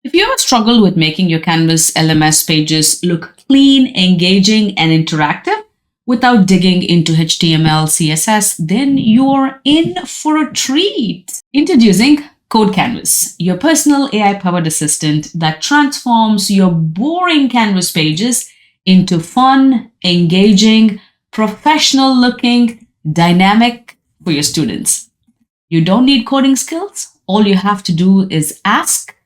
If you ever struggle with making your Canvas LMS pages look clean, engaging, and interactive without digging into HTML, CSS, then you're in for a treat. Introducing Code Canvas, your personal AI-powered assistant that transforms your boring Canvas pages into fun, engaging, professional-looking, dynamic for your students. You don't need coding skills. All you have to do is ask,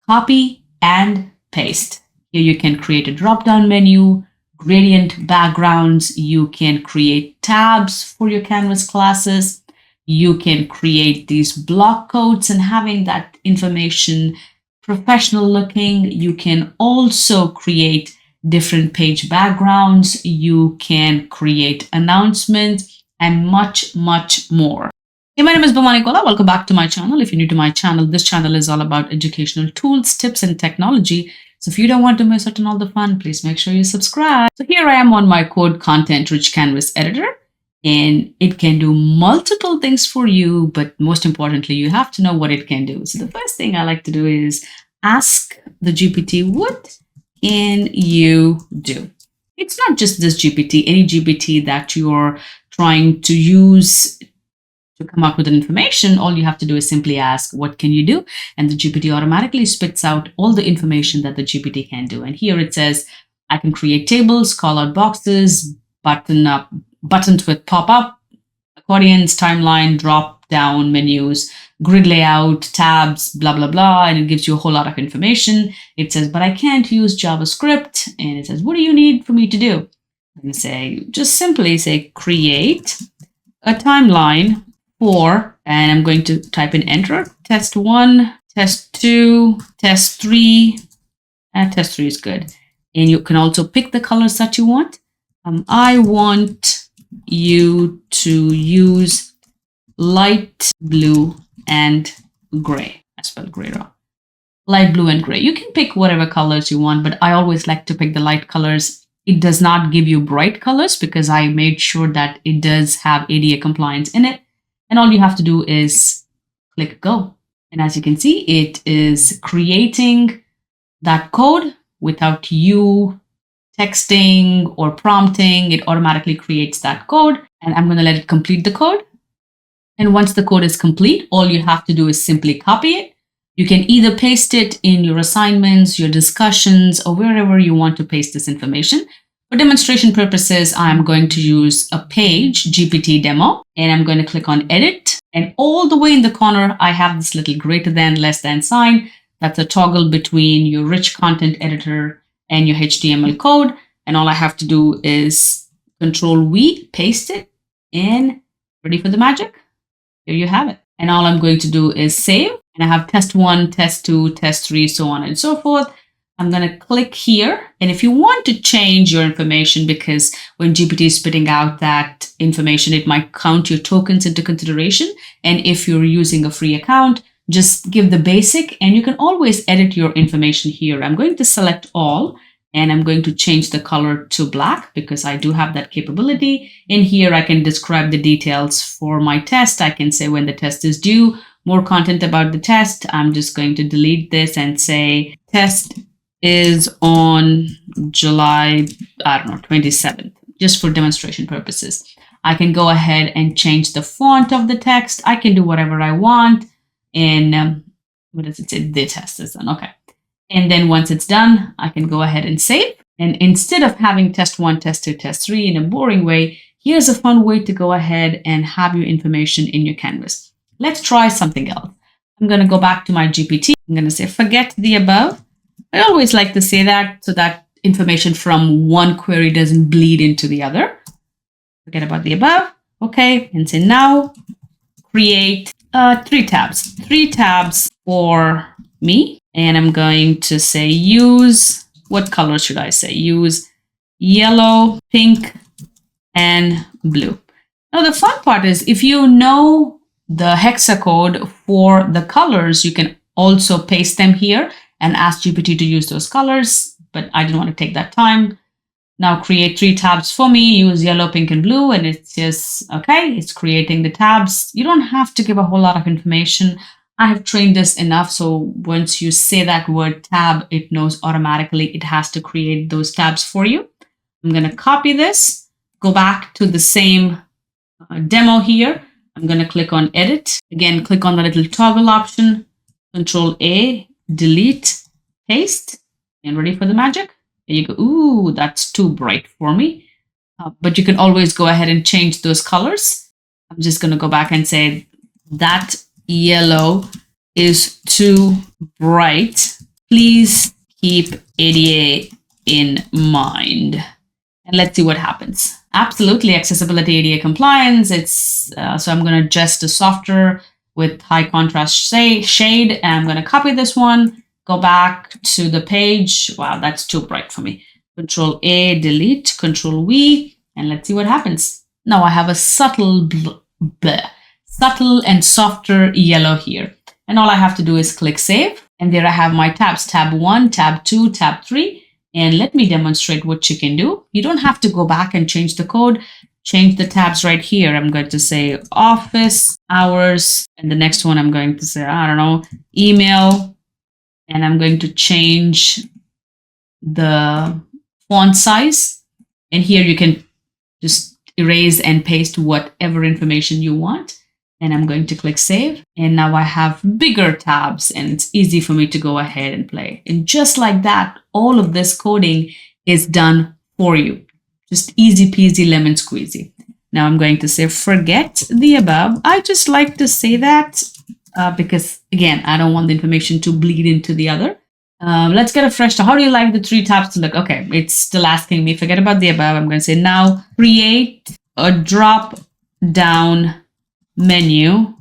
copy, and paste. Here you can create a drop-down menu, gradient backgrounds, you can create tabs for your Canvas classes, you can create these block codes and having that information professional looking. You can also create different page backgrounds, you can create announcements, and much, much more. Hey, my name is Bhavani Kola. Welcome back to my channel. If you're new to my channel, this channel is all about educational tools, tips, and technology. So if you don't want to miss out on all the fun, please make sure you subscribe. So here I am on my code content rich Canvas editor, and it can do multiple things for you, but most importantly, you have to know what it can do. So the first thing I like to do is ask the GPT, what can you do? It's not just this GPT, any GPT that you're trying to use to come up with an information, all you have to do is simply ask, what can you do? And the GPT automatically spits out all the information that the GPT can do. And here it says, I can create tables, call out boxes, buttons with pop-up, accordions, timeline, drop-down menus, grid layout, tabs, blah, blah, blah. And it gives you a whole lot of information. It says, but I can't use JavaScript. And it says, what do you need for me to do? And say, just simply say, create a timeline for, and I'm going to type in enter, test 1, test 2, test 3, and test 3 is good. And you can also pick the colors that you want. I want you to use light blue and gray. I spelled gray wrong. Light blue and gray. You can pick whatever colors you want, but I always like to pick the light colors. It does not give you bright colors because I made sure that it does have ADA compliance in it. And all you have to do is click go. And as you can see, it is creating that code without you texting or prompting. It automatically creates that code. And I'm going to let it complete the code. And once the code is complete, all you have to do is simply copy it. You can either paste it in your assignments, your discussions, or wherever you want to paste this information. For demonstration purposes, I'm going to use a page, GPT demo, and I'm going to click on edit. And all the way in the corner, I have this little greater than, less than sign. That's a toggle between your rich content editor and your HTML code. And all I have to do is Control V, paste it, and ready for the magic. Here you have it. And all I'm going to do is save. And I have test 1, test 2, test 3, so on and so forth. I'm going to click here. And if you want to change your information, because when GPT is spitting out that information, it might count your tokens into consideration. And if you're using a free account, just give the basic and you can always edit your information here. I'm going to select all and I'm going to change the color to black because I do have that capability. In here, I can describe the details for my test. I can say when the test is due, more content about the test. I'm just going to delete this and say test is on July, 27th, just for demonstration purposes. I can go ahead and change the font of the text. I can do whatever I want. And what does it say? The test is done. Okay. And then once it's done, I can go ahead and save. And instead of having test 1, test 2, test 3 in a boring way, here's a fun way to go ahead and have your information in your Canvas. Let's try something else. I'm going to go back to my GPT. I'm going to say, forget the above. I always like to say that so that information from one query doesn't bleed into the other. Forget about the above. Okay. And say now create 3 tabs for me. And I'm going to say use, what color should I say? Use yellow, pink, and blue. Now the fun part is if you know the hexacode for the colors, you can also paste them here and ask GPT to use those colors, but I didn't want to take that time. Now create 3 tabs for me, use yellow, pink, and blue, and it's just, okay, it's creating the tabs. You don't have to give a whole lot of information. I have trained this enough. So once you say that word tab, it knows automatically it has to create those tabs for you. I'm going to copy this, go back to the same demo here. I'm going to click on edit. Again, click on the little toggle option, Control A, delete, paste, and ready for the magic. There you go. Ooh, that's too bright for me. But you can always go ahead and change those colors. I'm just going to go back and say that yellow is too bright. Please keep ADA in mind. And let's see what happens. Absolutely, accessibility ADA compliance. It's so I'm going to adjust the softer with high contrast shade. And I'm going to copy this one, go back to the page. Wow, that's too bright for me. Control A, delete, Control V, and let's see what happens. Now I have a subtle and softer yellow here. And all I have to do is click save. And there I have my tabs, tab 1, tab 2, tab 3. And let me demonstrate what you can do. You don't have to go back and change the code. Change the tabs right here. I'm going to say office hours. And the next one I'm going to say, I don't know, email. And I'm going to change the font size. And here you can just erase and paste whatever information you want. And I'm going to click save. And now I have bigger tabs and it's easy for me to go ahead and play. And just like that, all of this coding is done for you. Just easy peasy lemon squeezy. Now I'm going to say forget the above. I just like to say that because again, I don't want the information to bleed into the other. Let's get a fresh start. How do you like the 3 tabs to look? Okay, it's still asking me, forget about the above. I'm going to say now create a drop down menu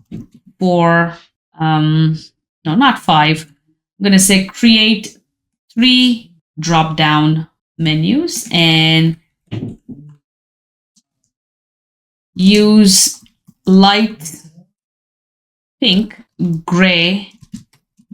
for, no, not 5. I'm going to say create 3 drop down menus and use light pink, gray,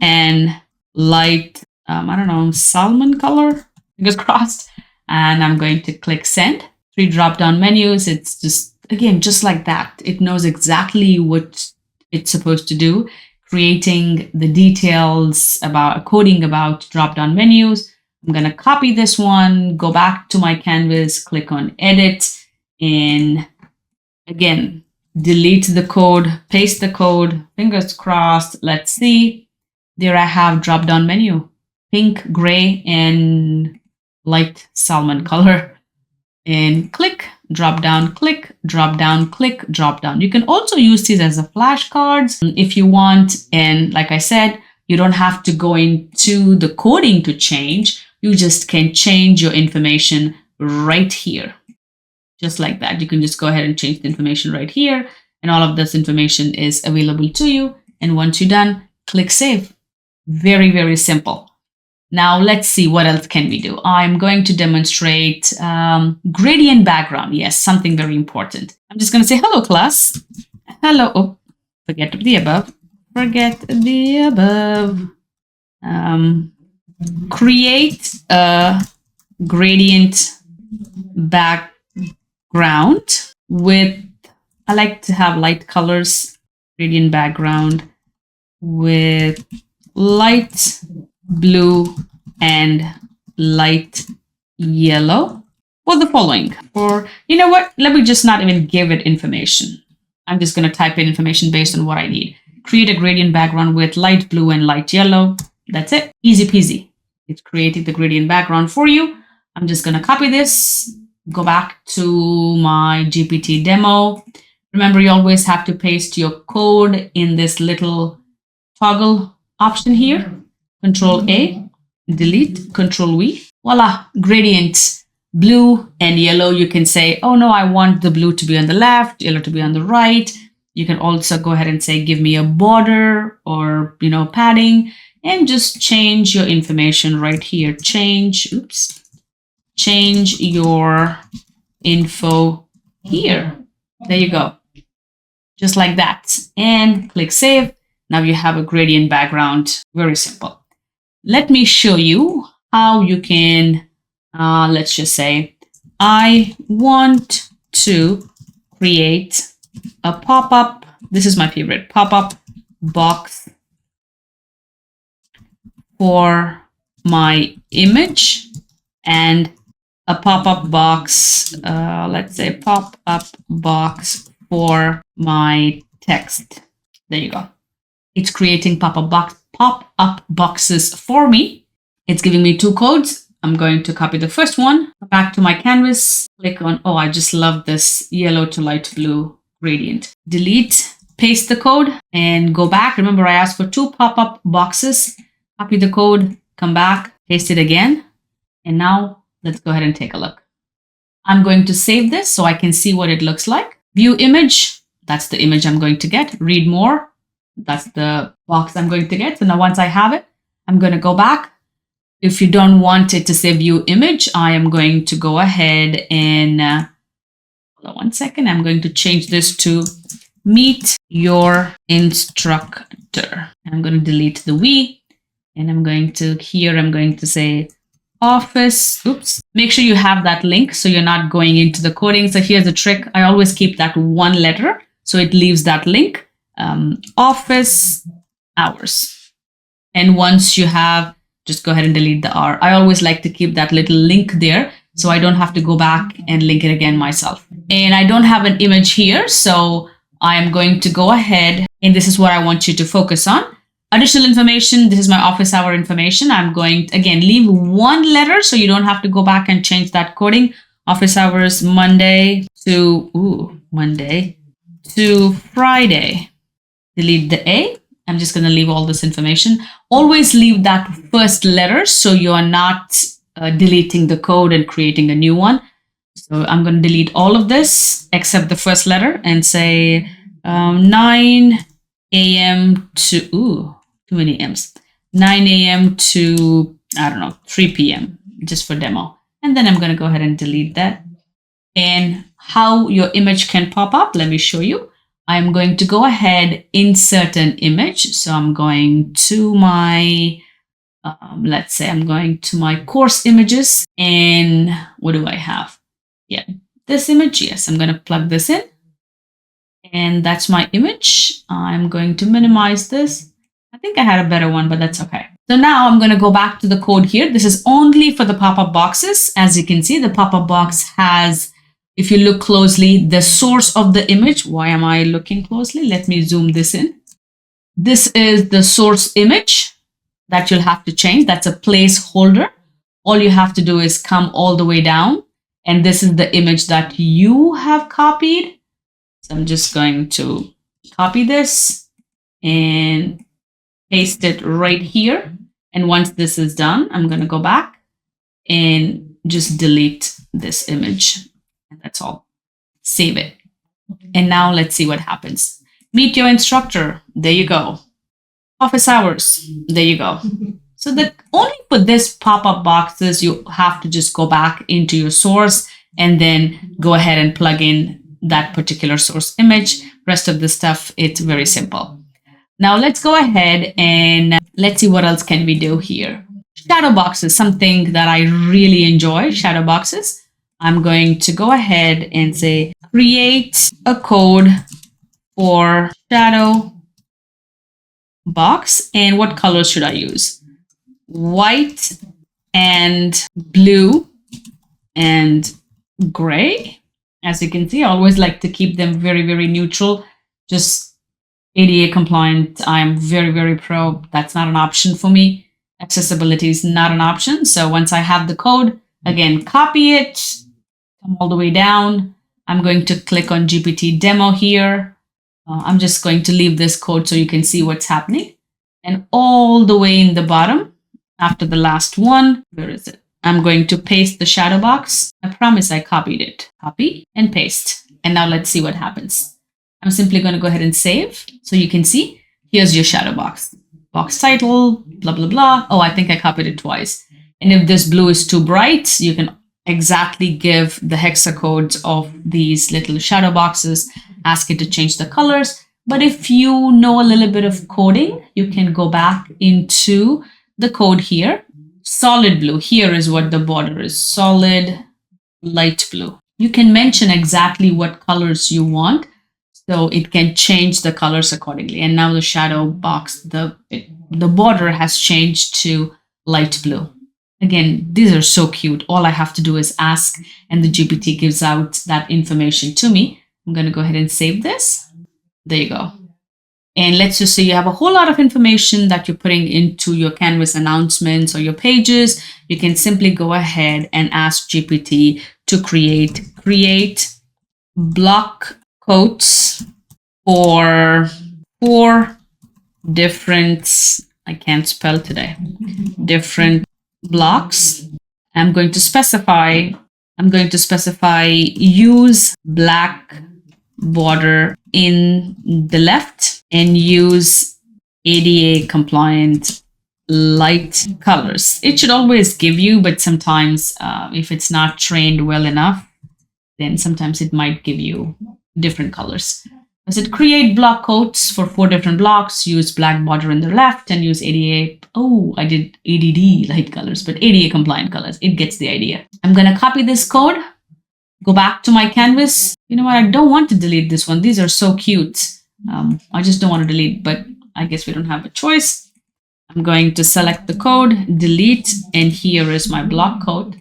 and light, I don't know, salmon color, fingers crossed. And I'm going to click send. 3 drop down menus. It's just, again, just like that. It knows exactly what it's supposed to do, creating the details about coding about drop down menus. I'm going to copy this one, go back to my canvas, click on edit, and again, delete the code, paste the code, fingers crossed. Let's see. There I have drop down menu, pink, gray, and light salmon color. And click, drop down, click, drop down, click, drop down. You can also use these as a flashcards if you want. And like I said, you don't have to go into the coding to change. You just can change your information right here. Just like that. You can just go ahead and change the information right here. And all of this information is available to you. And once you're done, click save. Very, very simple. Now let's see what else can we do. I'm going to demonstrate gradient background. Yes, something very important. I'm just going to say, hello class. Hello. Oh, forget the above. Forget the above. Create a gradient background with, I like to have light colors, gradient background with light blue and light yellow for the following. Or, you know what? Let me just not even give it information. I'm just going to type in information based on what I need. Create a gradient background with light blue and light yellow. That's it. Easy peasy. It's creating the gradient background for you. I'm just going to copy this, go back to my GPT demo. Remember, you always have to paste your code in this little toggle option here. Control A, delete, Control V. Voila, gradient, blue and yellow. You can say, oh no, I want the blue to be on the left, yellow to be on the right. You can also go ahead and say, give me a border or, padding, and just change your information right here. Change your info here. There you go. Just like that. And click save. Now you have a gradient background. Very simple. Let me show you how you can, let's just say, I want to create a pop-up. This is my favorite, pop-up box for my image and a pop-up box, let's say pop-up box for my text. There you go. It's creating pop-up boxes for me. It's giving me 2 codes. I'm going to copy the first one, go back to my canvas, click on, oh, I just love this yellow to light blue gradient. Delete, paste the code and go back. Remember, I asked for 2 pop-up boxes. Copy the code, come back, paste it again. And now let's go ahead and take a look. I'm going to save this so I can see what it looks like. View image, that's the image I'm going to get. Read more, that's the box I'm going to get. So now once I have it, I'm going to go back. If you don't want it to say view image, I am going to go ahead and, hold on one second, I'm going to change this to meet your instructor. I'm going to delete the we, and I'm going to, here I'm going to say office, oops. Make sure you have that link so you're not going into the coding. So here's the trick. I always keep that 1 letter so it leaves that link, office hours. And once you have, just go ahead and delete the R. I always like to keep that little link there so I don't have to go back and link it again myself. And I don't have an image here, so I am going to go ahead, and this is what I want you to focus on. Additional information, this is my office hour information. I'm going to, again, leave 1 letter so you don't have to go back and change that coding. Office hours Monday to Friday. Delete the A. I'm just going to leave all this information. Always leave that first letter so you are not deleting the code and creating a new one. So I'm going to delete all of this except the first letter and say 9 a.m. to, too many M's, 9 a.m. to, I don't know, 3 p.m. just for demo. And then I'm going to go ahead and delete that. And how your image can pop up, let me show you. I'm going to go ahead, insert an image. So I'm going to my, let's say I'm going to my course images. And what do I have? Yeah, this image. Yes, I'm going to plug this in. And that's my image. I'm going to minimize this. I think I had a better one, but that's okay. So now I'm going to go back to the code here. This is only for the pop-up boxes. As you can see, the pop-up box has, if you look closely, the source of the image. Why am I looking closely? Let me zoom this in. This is the source image that you'll have to change. That's a placeholder. All you have to do is come all the way down. And this is the image that you have copied. So I'm just going to copy this and paste it right here. And once this is done, I'm going to go back and just delete this image. And that's all. Save it. And now let's see what happens. Meet your instructor. There you go. Office hours. There you go. So that only for this pop-up boxes, you have to just go back into your source and then go ahead and plug in that particular source image. Rest of the stuff, it's very simple. Now let's go ahead and let's see what else can we do here. Shadow boxes, something that I really enjoy, shadow boxes. I'm going to go ahead and say, create a code for shadow box. And what colors should I use? White and blue and gray. As you can see, I always like to keep them very, very neutral. Just ADA compliant. I'm very, very pro. That's not an option for me. Accessibility is not an option. So once I have the code, again, copy it, come all the way down. I'm going to click on GPT demo here. I'm just going to leave this code so you can see what's happening. And all the way in the bottom, after the last one, where is it? I'm going to paste the shadow box. I promise I copied it. Copy and paste. And now let's see what happens. I'm simply going to go ahead and save. So you can see, here's your shadow box. Box title, blah, blah, blah. Oh, I think I copied it twice. And if this blue is too bright, you can exactly give the hexacodes of these little shadow boxes, ask it to change the colors. But if you know a little bit of coding, you can go back into the code here. Solid blue, here is what the border is. Solid light blue. You can mention exactly what colors you want. so it can change the colors accordingly. And now the shadow box, the border has changed to light blue. Again, these are so cute. All I have to do is ask, and the GPT gives out that information to me. I'm going to go ahead and save this. There you go. And let's just say you have a whole lot of information that you're putting into your Canvas announcements or your pages. You can simply go ahead and ask GPT to create block quotes for 4 different, I can't spell today, different blocks. I'm going to specify use black border in the left and use ADA compliant light colors. It should always give you, but sometimes if it's not trained well enough, then sometimes it might give you different colors. I said create block quotes for 4 different blocks, use black border in the left and use ADA. Oh, I did ADD light colors, but ADA compliant colors. It gets the idea. I'm going to copy this code, go back to my Canvas. You know what? I don't want to delete this one. These are so cute. I just don't want to delete, but I guess we don't have a choice. I'm going to select the code, delete, and here is my block code.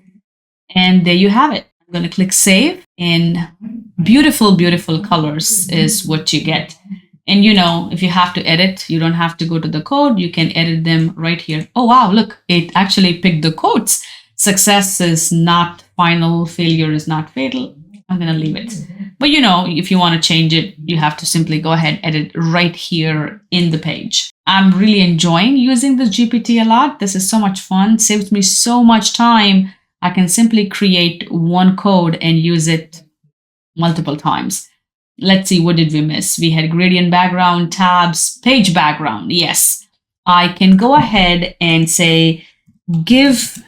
And there you have it. I'm going to click save, and beautiful, beautiful colors is what you get. And you know, if you have to edit, you don't have to go to the code. You can edit them right here. Oh, wow, look, it actually picked the quotes. Success is not final, failure is not fatal. I'm going to leave it. But you know, if you want to change it, you have to simply go ahead, edit right here in the page. I'm really enjoying using the GPT a lot. This is so much fun, saves me so much time. I can simply create one code and use it multiple times. Let's see, what did we miss? We had gradient background, tabs, page background. Yes, I can go ahead and say, give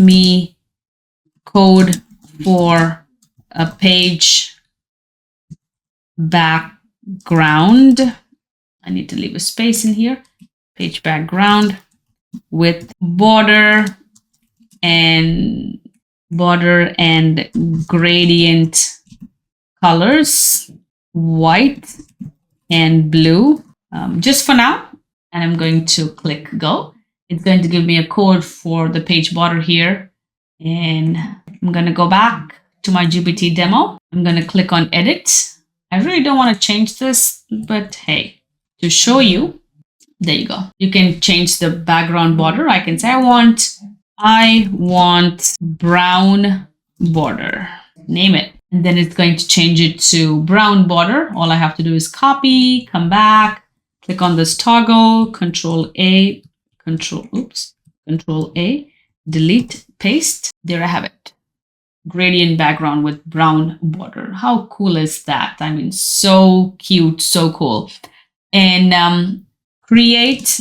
me code for a page background. I need to leave a space in here. Page background with border and gradient colors, white and blue, just for now. And I'm going to click go. It's going to give me a code for the page border here. And I'm going to go back to my GPT demo. I'm going to click on edit. I really don't want to change this, but hey, to show you, there you go. You can change the background border. I can say I want brown border, name it. And then it's going to change it to brown border. All I have to do is copy, come back, click on this toggle, Control A, delete, paste. There I have it. Gradient background with brown border. How cool is that? I mean, so cute, so cool. And create.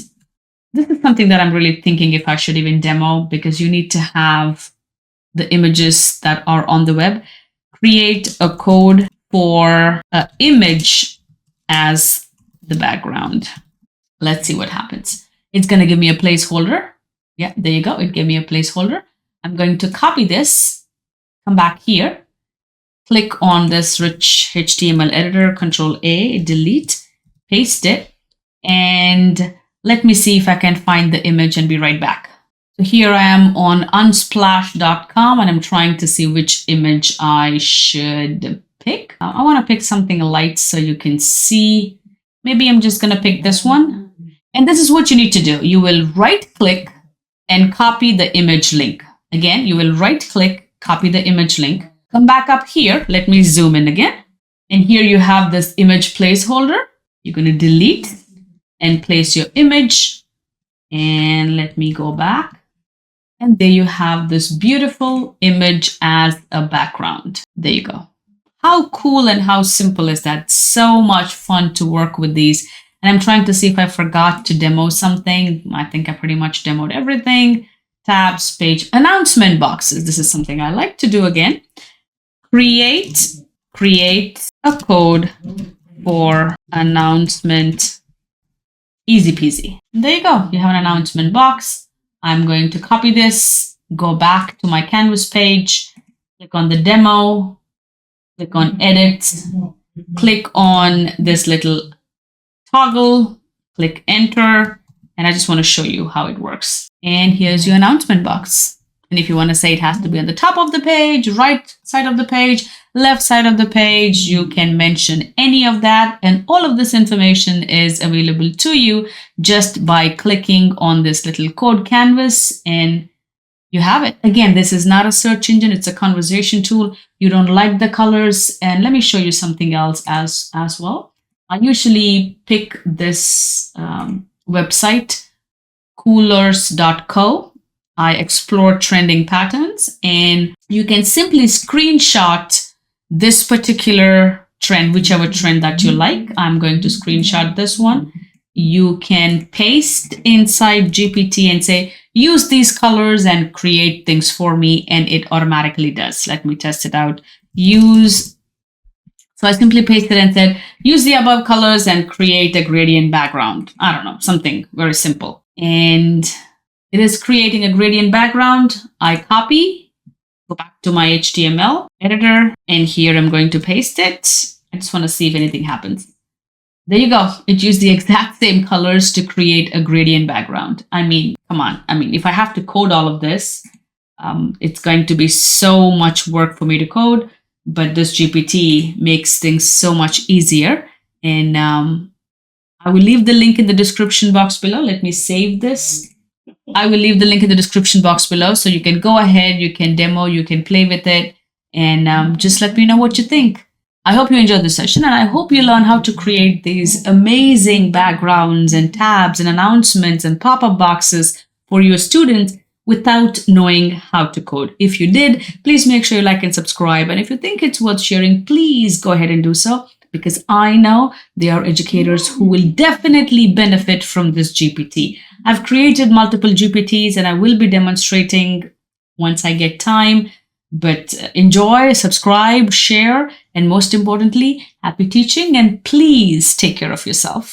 This is something that I'm really thinking if I should even demo, because you need to have the images that are on the web. Create a code for an image as the background. Let's see what happens. It's going to give me a placeholder. Yeah, there you go. It gave me a placeholder. I'm going to copy this, come back here, click on this rich HTML editor, Control A, delete, paste it, and let me see if I can find the image and be right back. So here I am on unsplash.com and I'm trying to see which image I should pick. I want to pick something light so you can see. Maybe I'm just going to pick this one. And this is what you need to do. You will right click and copy the image link. Again, you will right click, copy the image link. Come back up here. Let me zoom in again. And here you have this image placeholder. You're going to delete and place your image. And let me go back. And there you have this beautiful image as a background. There you go. How cool and how simple is that? So much fun to work with these. And I'm trying to see if I forgot to demo something. I think I pretty much demoed everything. Tabs, page, announcement boxes. This is something I like to do again. Create a code for announcement. Easy peasy. There you go. You have an announcement box. I'm going to copy this, go back to my Canvas page, click on the demo, click on edit, click on this little toggle, click enter, and I just want to show you how it works. And here's your announcement box. And if you want to say it has to be on the top of the page, right side of the page, left side of the page, you can mention any of that. And all of this information is available to you just by clicking on this little code canvas, and you have it. Again, this is not a search engine. It's a conversation tool. You don't like the colors. And let me show you something else as well. I usually pick this website, coolers.co. I explore trending patterns, and you can simply screenshot this particular trend, whichever trend that you like. I'm going to screenshot this one. You can paste inside GPT and say, use these colors and create things for me, and it automatically does. Let me test it out. So I simply pasted and said, use the above colors and create a gradient background. I don't know, something very simple. And it is creating a gradient background. I copy, go back to my HTML editor, and here I'm going to paste it. I just want to see if anything happens. There you go. It used the exact same colors to create a gradient background. I mean, come on. I mean, if I have to code all of this, it's going to be so much work for me to code, but this GPT makes things so much easier. And I will leave the link in the description box below. Let me save this. I will leave the link in the description box below, so you can go ahead, you can demo, you can play with it, and just let me know what you think. I hope you enjoyed this session, and I hope you learn how to create these amazing backgrounds and tabs and announcements and pop-up boxes for your students without knowing how to code. If you did, please make sure you like and subscribe. And if you think it's worth sharing, please go ahead and do so, because I know there are educators who will definitely benefit from this GPT. I've created multiple GPTs, and I will be demonstrating once I get time. But enjoy, subscribe, share, and most importantly, happy teaching, and please take care of yourself.